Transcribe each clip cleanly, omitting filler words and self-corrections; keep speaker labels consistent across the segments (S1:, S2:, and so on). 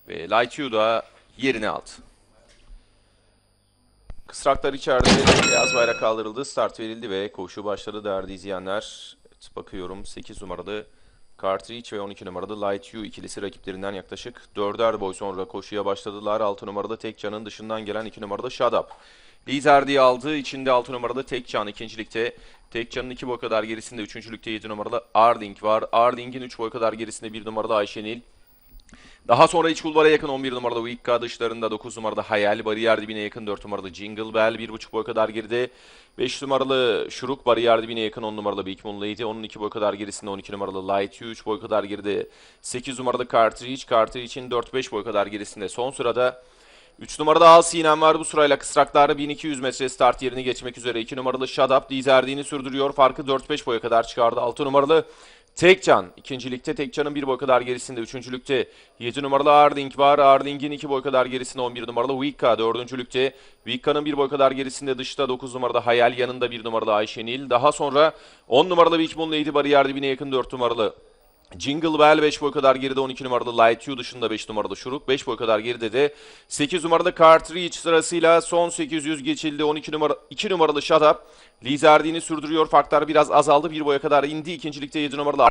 S1: Ve Light Yu da yerini aldı. Kısraklar içeride, beyaz bayrak kaldırıldı, start verildi ve koşu başladı değerli izleyenler. Evet, bakıyorum 8 numaralı Cartridge ve 12 numaralı Light Yu ikilisi rakiplerinden yaklaşık 4'er boy sonra koşuya başladılar. 6 numaralı Tekcan'ın dışından gelen 2 numaralı Shut Up liderliği aldı. İçinde 6 numaralı Tekcan ikincilikte. Tekcan'ın 2 boy kadar gerisinde 3. 7 numaralı Arding var. Arding'in 3 boy kadar gerisinde 1 numaralı Ayşenil. Daha sonra iç kulvara yakın 11 numaralı Wicca, dışlarında 9 numaralı Hayal, bariyer dibine yakın 4 numaralı Jingle Bell, 1,5 boy kadar geride 5 numaralı Şuruk, bariyer dibine yakın 10 numaralı Big Moon Lady, onun 2 boy kadar gerisinde 12 numaralı Light Yu, 3 boy kadar geride 8 numaralı Cartridge'in 4-5 boy kadar gerisinde son sırada 3 numarada Al Sinem var bu sırayla kısraklarda 1200 metre start yerini geçmek üzere. 2 numaralı Shut Up liderliğini sürdürüyor. Farkı 4-5 boya kadar çıkardı. 6 numaralı Tekcan ikincilikte, Tekcan'ın 1 boy kadar gerisinde. 3. 7 numaralı Arding var. Arding'in 2 boy kadar gerisinde 11 numaralı Wicca. 4. Wicca'nın 1 boy kadar gerisinde dışta 9 numarada Hayal, yanında 1 numaralı Ayşenil. Daha sonra 10 numaralı Big Moon Lady, bariyer dibine yakın 4 numaralı Jingle Bell, 5 boy kadar geride 12 numaralı Light Yu, dışında 5 numaralı Şuruk, 5 boy kadar geride de 8 numaralı Cartridge sırasıyla son 800 geçildi. 2 numaralı Shut Up liderliğini sürdürüyor. Farklar biraz azaldı. 1 boya kadar indi. İkincilikte 7 numaralı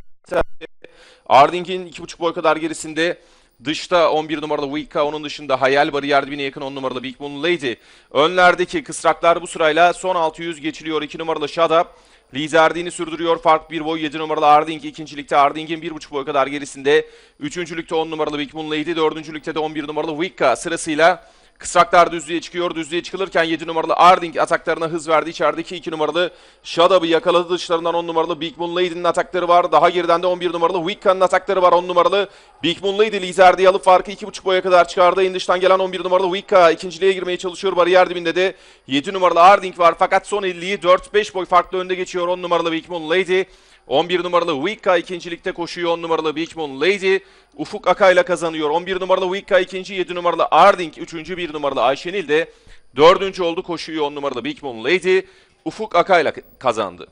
S1: Arding'in 2,5 boy kadar gerisinde. Dışta 11 numaralı Wicca, onun dışında Hayal, bariyer dibine yakın 10 numaralı Big Moon Lady. Önlerdeki kısraklar bu sırayla son 600 geçiliyor. 2 numaralı Shut Up liderliğini sürdürüyor. Fark 1 boy. 7 numaralı Arding ikincilikte. Arding'in 1,5 boy kadar gerisinde. 3. 10 numaralı Big Moon Lady. 4. de 11 numaralı Wicca sırasıyla kısraklar düzlüğe çıkıyor. Düzlüğe çıkılırken 7 numaralı Arding ataklarına hız verdi. İçerideki 2 numaralı Shut Up'ı yakaladı. Dışlarından 10 numaralı Big Moon Lady'nin atakları var. Daha geriden de 11 numaralı Wicca'nın atakları var. 10 numaralı Big Moon Lady liderliği alıp farkı 2,5 boya kadar çıkardı. En dıştan gelen 11 numaralı Wicca ikinciliğe girmeye çalışıyor. Bariyer dibinde de 7 numaralı Arding var. Fakat son 50'yi 4-5 boy farklı önde geçiyor 10 numaralı Big Moon Lady. 11 numaralı Wicca ikincilikte koşuyor. 10 numaralı Big Moon Lady Ufuk Akay'la kazanıyor. 11 numaralı Wicca ikinci, 7 numaralı Arding üçüncü, 1 numaralı Ayşenil de dördüncü oldu. Koşuyor 10 numaralı Big Moon Lady Ufuk Akay'la kazandı.